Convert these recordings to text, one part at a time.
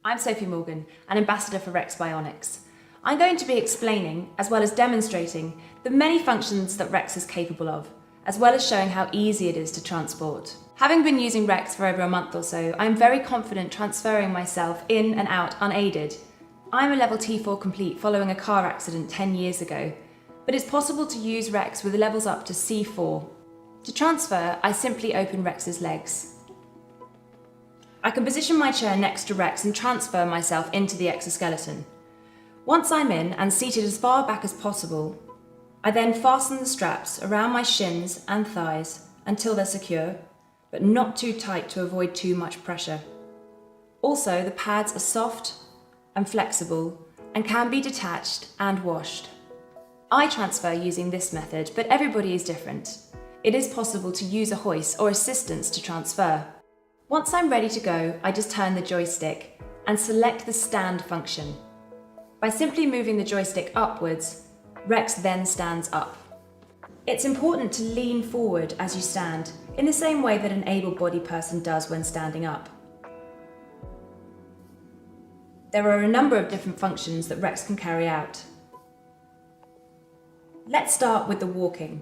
I'm Sophie Morgan, an ambassador for Rex Bionics. I'm going to be explaining, as well as demonstrating, the many functions that Rex is capable of, as well as showing how easy it is to transport. Having been using Rex for over a month or so, I'm very confident transferring myself in and out unaided. I'm a level T4 complete following a car accident 10 years ago, but it's possible to use Rex with levels up to C4. To transfer, I simply open Rex's legs. I can position my chair next to Rex and transfer myself into the exoskeleton. Once I'm in and seated as far back as possible, I then fasten the straps around my shins and thighs until they're secure, but not too tight to avoid too much pressure. Also, the pads are soft and flexible and can be detached and washed. I transfer using this method, but everybody is different. It is possible to use a hoist or assistance to transfer. Once I'm ready to go, I just turn the joystick and select the stand function. By simply moving the joystick upwards, Rex then stands up. It's important to lean forward as you stand, in the same way that an able-bodied person does when standing up. There are a number of different functions that Rex can carry out. Let's start with the walking.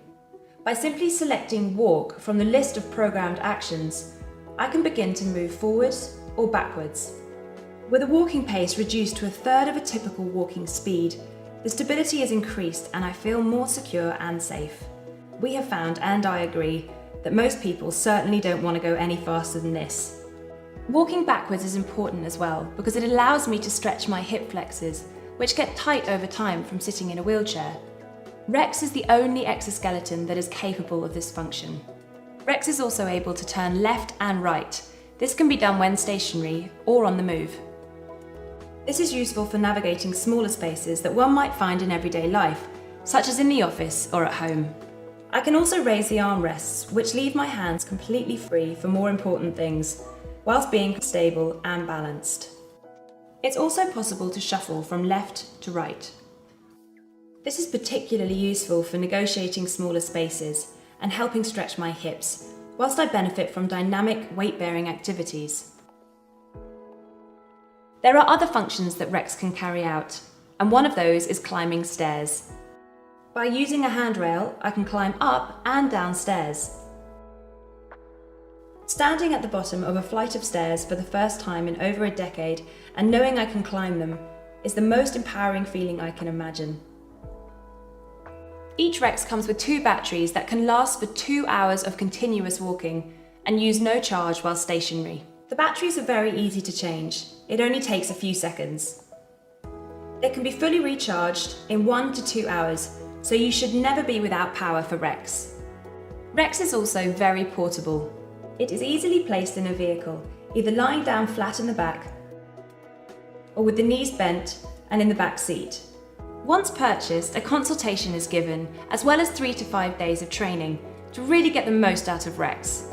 By simply selecting walk from the list of programmed actions, I can begin to move forwards or backwards. With a walking pace reduced to a third of a typical walking speed, the stability is increased and I feel more secure and safe. We have found, and I agree, that most people certainly don't want to go any faster than this. Walking backwards is important as well because it allows me to stretch my hip flexors, which get tight over time from sitting in a wheelchair. Rex is the only exoskeleton that is capable of this function. Rex is also able to turn left and right. This can be done when stationary or on the move. This is useful for navigating smaller spaces that one might find in everyday life, such as in the office or at home. I can also raise the armrests, which leave my hands completely free for more important things, whilst being stable and balanced. It's also possible to shuffle from left to right. This is particularly useful for negotiating smaller spaces and helping stretch my hips, whilst I benefit from dynamic weight-bearing activities. There are other functions that Rex can carry out, and one of those is climbing stairs. By using a handrail, I can climb up and down stairs. Standing at the bottom of a flight of stairs for the first time in over a decade and knowing I can climb them is the most empowering feeling I can imagine. Each Rex comes with 2 batteries that can last for 2 hours of continuous walking and use no charge while stationary. The batteries are very easy to change. It only takes a few seconds. They can be fully recharged in 1 to 2 hours, so you should never be without power for Rex. Rex is also very portable. It is easily placed in a vehicle, either lying down flat in the back or with the knees bent and in the back seat. Once purchased, a consultation is given, as well as 3 to 5 days of training to really get the most out of Rex.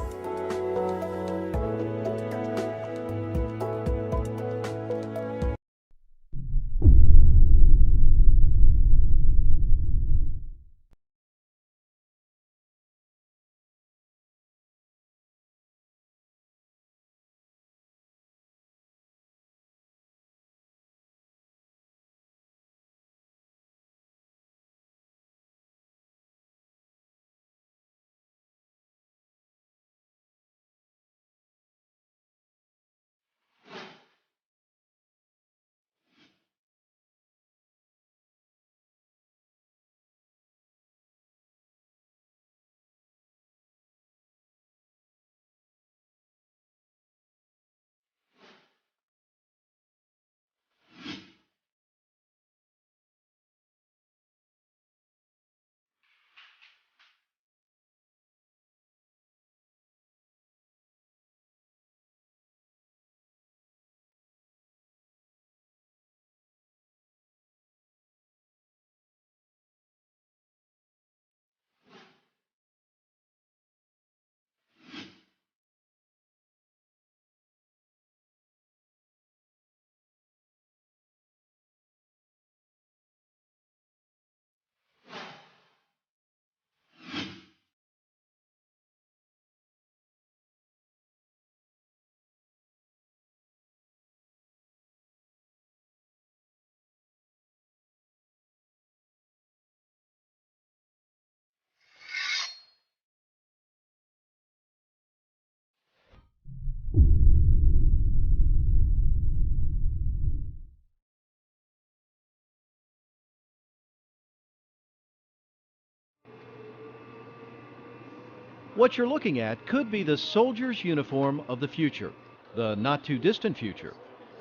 What you're looking at could be the soldier's uniform of the future, the not-too-distant future.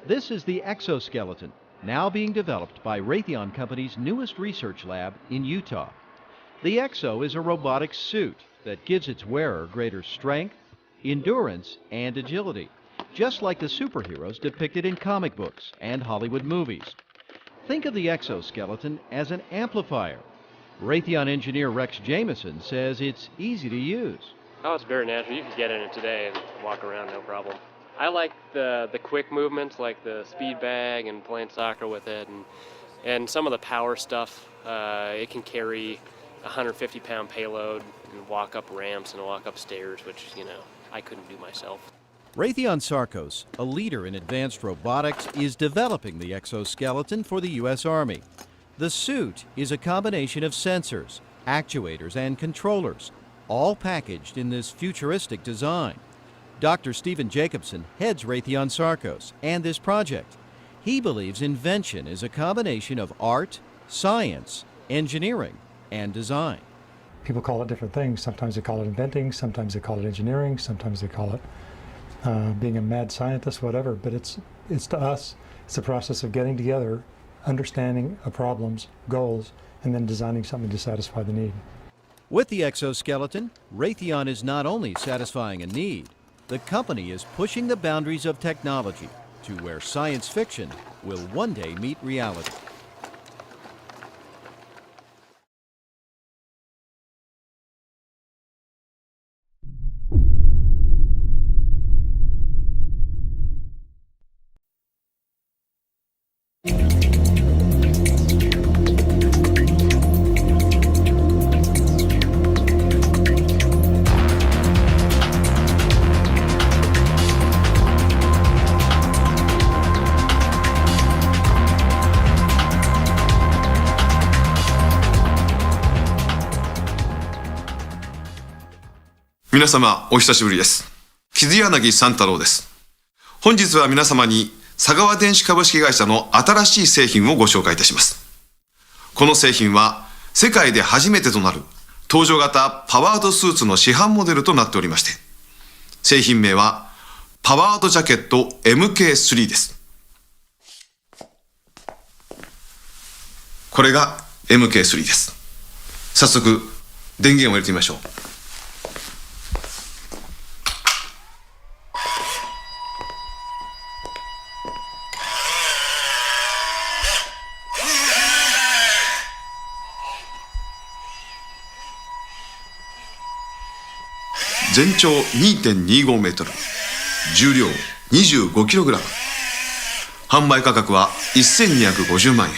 This is the Exoskeleton, now being developed by Raytheon Company's newest research lab in Utah. The Exo is a robotic suit that gives its wearer greater strength, endurance, and agility, just like the superheroes depicted in comic books and Hollywood movies. Think of the Exoskeleton as an amplifier. Raytheon engineer Rex Jameson says it's easy to use. Oh, it's very natural. You can get in it today and walk around, no problem. I like the quick movements, like the speed bag and playing soccer with it, and some of the power stuff. It can carry a 150-pound payload and walk up ramps and walk up stairs, which, I couldn't do myself. Raytheon Sarcos, a leader in advanced robotics, is developing the exoskeleton for the U.S. Army. The suit is a combination of sensors, actuators, and controllers, all packaged in this futuristic design. Dr. Stephen Jacobson heads Raytheon Sarcos and this project. He believes invention is a combination of art, science, engineering, and design. People call it different things. Sometimes they call it inventing, sometimes they call it engineering, sometimes they call it being a mad scientist, whatever. But it's to us, it's a process of getting together, understanding a problem's goals, and then designing something to satisfy the need. With the exoskeleton, Raytheon is not only satisfying a need, the company is pushing the boundaries of technology to where science fiction will one day meet reality.皆様お久しぶりです。木津柳三太郎です。本日は皆様に佐川電子株式会社の新しい製品をご紹介いたします。この製品は世界で初めてとなる搭乗型パワードスーツの市販モデルとなっておりまして、製品名はパワードジャケット MK3 です。これが MK3 です。早速電源を入れてみましょう。全長 2.25 メートル、重量 25キログラム、販売価格は1250万円。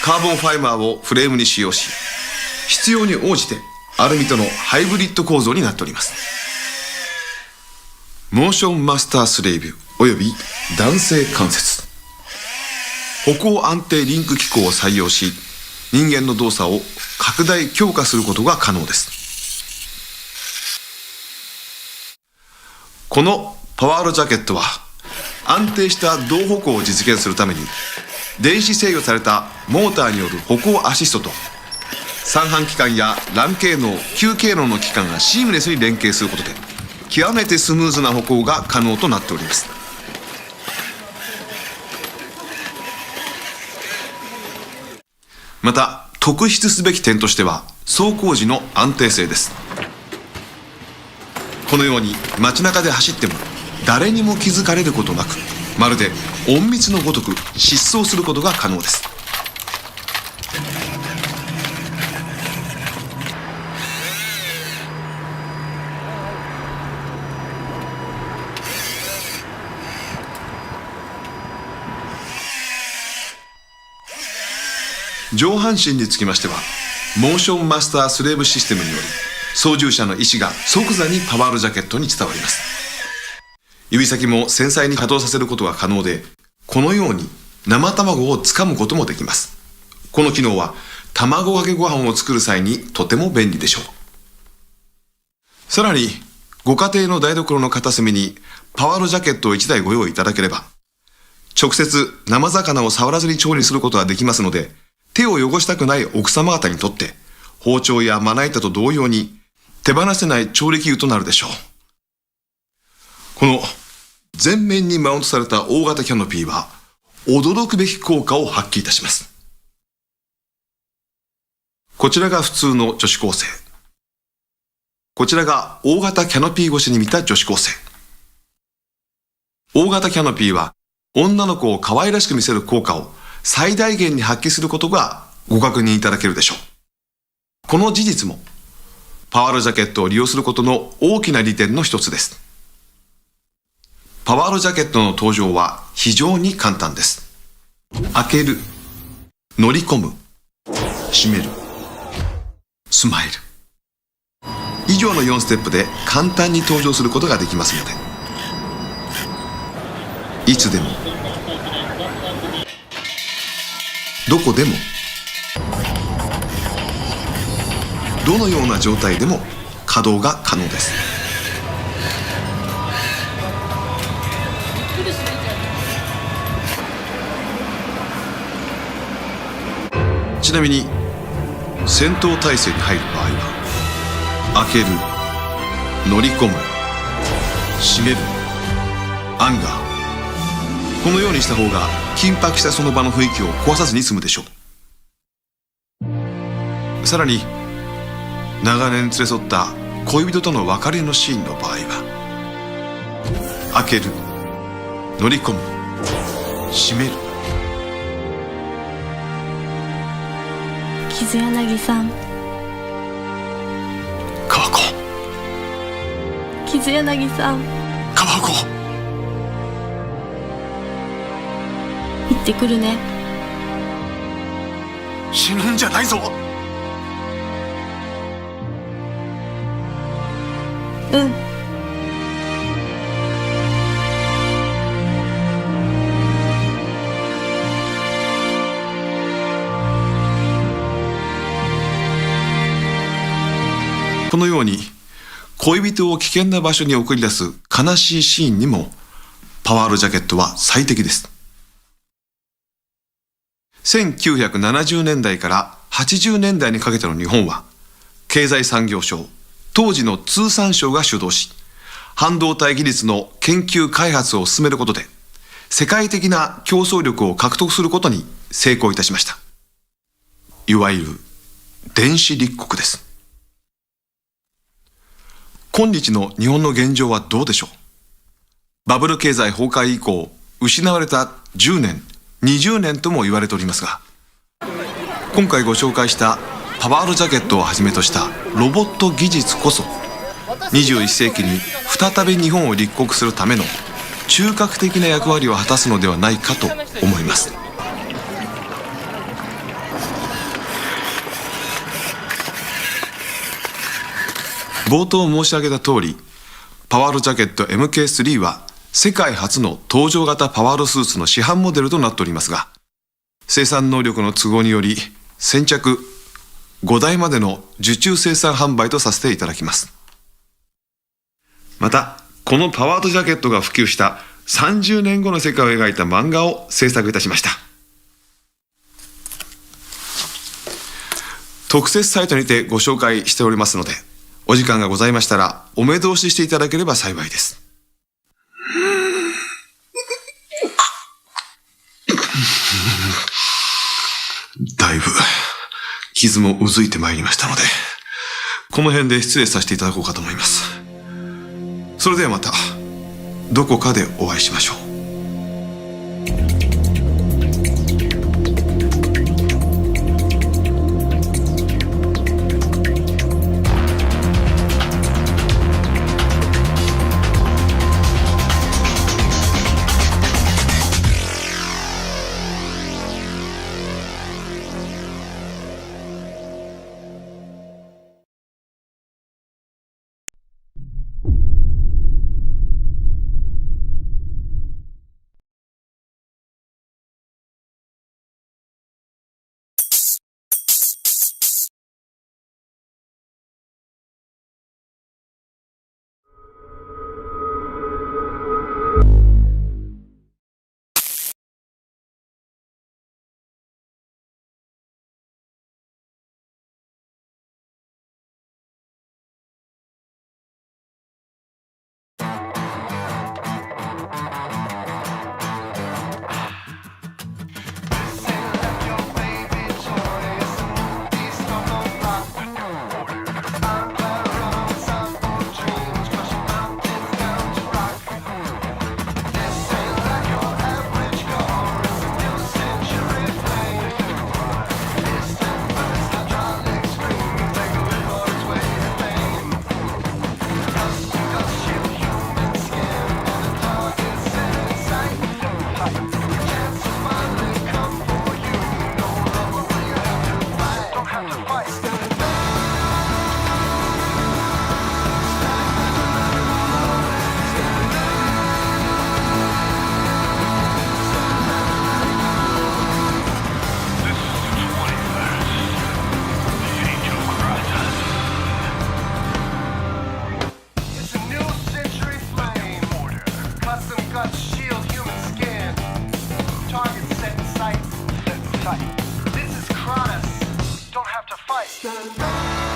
カーボンファイバーをフレームに使用し、必要に応じてアルミとのハイブリッド構造になっております。モーションマスタースレーブおよび弾性関節、歩行安定リンク機構を採用し、人間の動作を拡大強化することが可能です。このパワードジャケットは安定した同歩行を実現するために電子制御されたモーターによる歩行アシストと三半規管や欄系能、球系能の機関がシームレスに連携することで極めてスムーズな歩行が可能となっております。また特筆すべき点としては走行時の安定性です。このように街中で走っても誰にも気づかれることなく、まるで隠密のごとく疾走することが可能です。上半身につきましてはモーションマスタースレーブシステムにより操縦者の意思が即座にパワードジャケットに伝わります。指先も繊細に稼働させることが可能で、このように生卵をつかむこともできます。この機能は卵かけご飯を作る際にとても便利でしょう。さらにご家庭の台所の片隅にパワードジャケットを1台ご用意いただければ、直接生魚を触らずに調理することができますので、手を汚したくない奥様方にとって包丁やまな板と同様に手放せない調理器具となるでしょう。この前面にマウントされた大型キャノピーは驚くべき効果を発揮いたします。こちらが普通の女子高生。こちらが大型キャノピー越しに見た女子高生。大型キャノピーは女の子を可愛らしく見せる効果を最大限に発揮することがご確認いただけるでしょう。この事実もパワールジャケットを利用することの大きな利点の一つです。パワールジャケットの登場は非常に簡単です。開ける、乗り込む、閉める、スマイル。以上の4ステップで簡単に登場することができますので、いつでもどこでもどのような状態でも稼働が可能です。ちなみに戦闘態勢に入る場合は、開ける、乗り込む、閉める、アンガー、このようにした方が緊迫したその場の雰囲気を壊さずに済むでしょう。さらに長年連れ添った恋人との別れのシーンの場合は、開ける、乗り込む、閉める。傷柳さん、川子、傷柳さん、川子、行ってくるね。死ぬんじゃないぞ。うん。このように恋人を危険な場所に送り出す悲しいシーンにもパワールジャケットは最適です。1970年代から80年代にかけての日本は経済産業省、当時の通産省が主導し、半導体技術の研究開発を進めることで世界的な競争力を獲得することに成功いたしました。いわゆる電子立国です。今日の日本の現状はどうでしょう。バブル経済崩壊以降、失われた10年、20年とも言われておりますが、今回ご紹介したパワールジャケットをはじめとしたロボット技術こそ、21世紀に再び日本を立国するための中核的な役割を果たすのではないかと思います。冒頭申し上げた通り、パワールジャケット MK3 は世界初の搭乗型パワールスーツの市販モデルとなっておりますが、生産能力の都合により先着5台までの受注生産販売とさせていただきます。また、このパワードジャケットが普及した30年後の世界を描いた漫画を制作いたしました。特設サイトにてご紹介しておりますので、お時間がございましたらお目通ししていただければ幸いです。だいぶ傷もうずいてまいりましたので、この辺で失礼させていただこうかと思います。それではまたどこかでお会いしましょう。tight. This is Kratos. Don't have to fight.